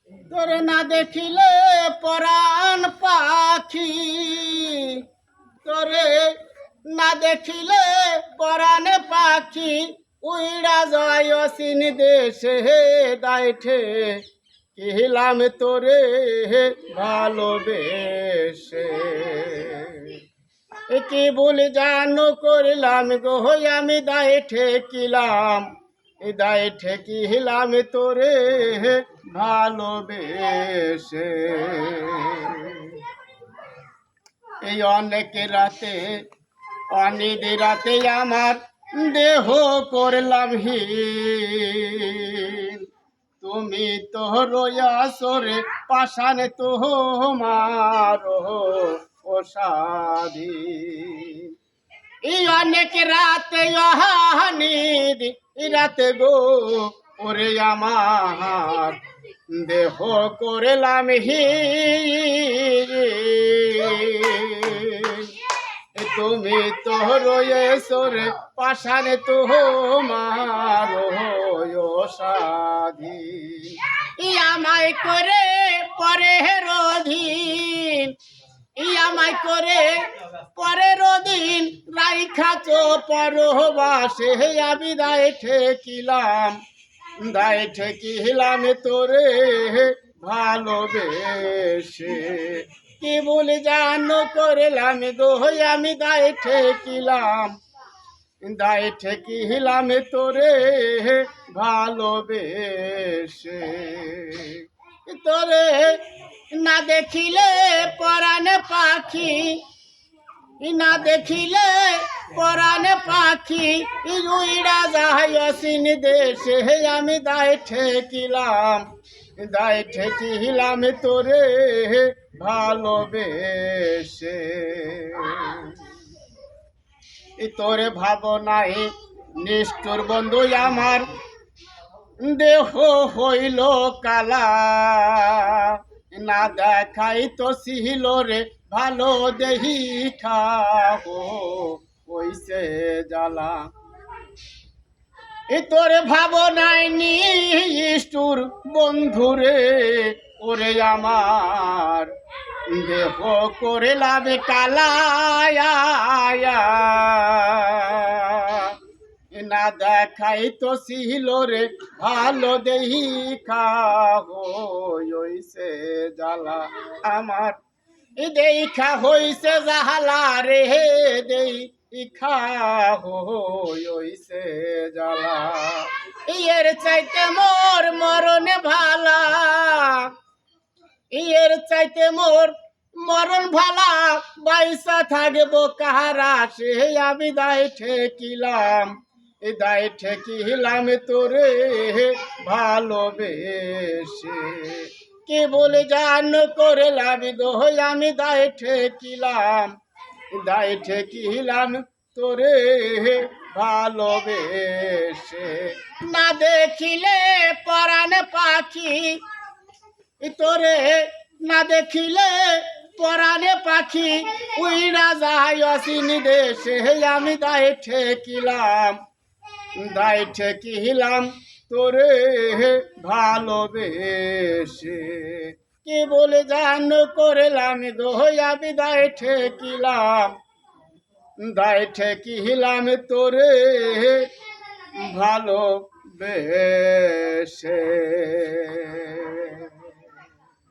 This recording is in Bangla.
তোরে না দেখিলে পরাণ পাখি, তোরে না দেখিলে পরাণ পাখি উইড়া যায় অসীন দেশে দাইঠে কিলাম তোরে ভালোবেসে। কি ভুল জানো করলাম গো আমি দায় ঠেকিলাম, দায় ঠেকিলাম তোরে ভালোবেসে। এই অনেক রাতে অনিদ রাতে আমার দেহ করলাম হীন, তুমি তো রয়াসরে পাষাণ তোমার ও স্বাধীন। এই অনেক রাতে অহানিদ রাতে গো ওরে আমার দেহ করলাম হীন, তুমি তো রয়েছরে পাষাণ তোমার স্বাধীন। আমায় করে পরে রোধীন, আমায় করে পরের দিন রাইখা চো পরবাসে আমি দায় ঠেকিলাম, দায় ঠেকিলাম তোরে ভালোবেসে। কি ভুল জানো করলাম গো আমি দায় ঠেকিলাম, দায় ঠেকিলাম তোরে ভালোবেসে। তোরে না দেখিলে পরাণ পাখি, না দেখিলে পরাণ পাখি উইড়া যায় অসীন দেশে আমি দায় ঠেকিলাম, দায় ঠেকিলাম তোরে ভালোবেসে। তোরে ভাবনায় নিষ্ঠুর বন্ধু আমার দেহ হইল কালা, না দেখাই তো ছিল রে ভালো দেহি খাবো হইছে জ্বালা। তোরে ভাবনায় নিষ্ঠুর বন্ধুরে ওরে আমার দেহ করলাম কালা, না দেখাই তো ছিল রে ভালো দেহি হইছে জ্বালা আমার। দেখা হইছে জ্বালা রে দেখা হইছে জ্বালা। এর চাইতে মোর মরণে ভালা, এর চাইতে মোর মরণ ভালা, বাইসা থাকবো কাহারা সে আমি দায় ঠেকিলাম, দায় ঠেকিলাম তোরে ভালোবেসে। কি বলে জান করলাম গো আমি দায় ঠেকিলাম, দায় ঠেকিলাম তোরে ভালোবেসে। না দেখিলে পরাণ পাখি, তোরে না দেখিলে পরাণে পাখি উইড়া যায় অসীন দেশে আমি দায় ঠেকিলাম, দায় ঠেকিলাম তোরে ভালোবেসে। কি বলে জান করলাম গো আমি দায় ঠেকিলাম, দায় ঠেকিলাম তোরে ভালোবেসে।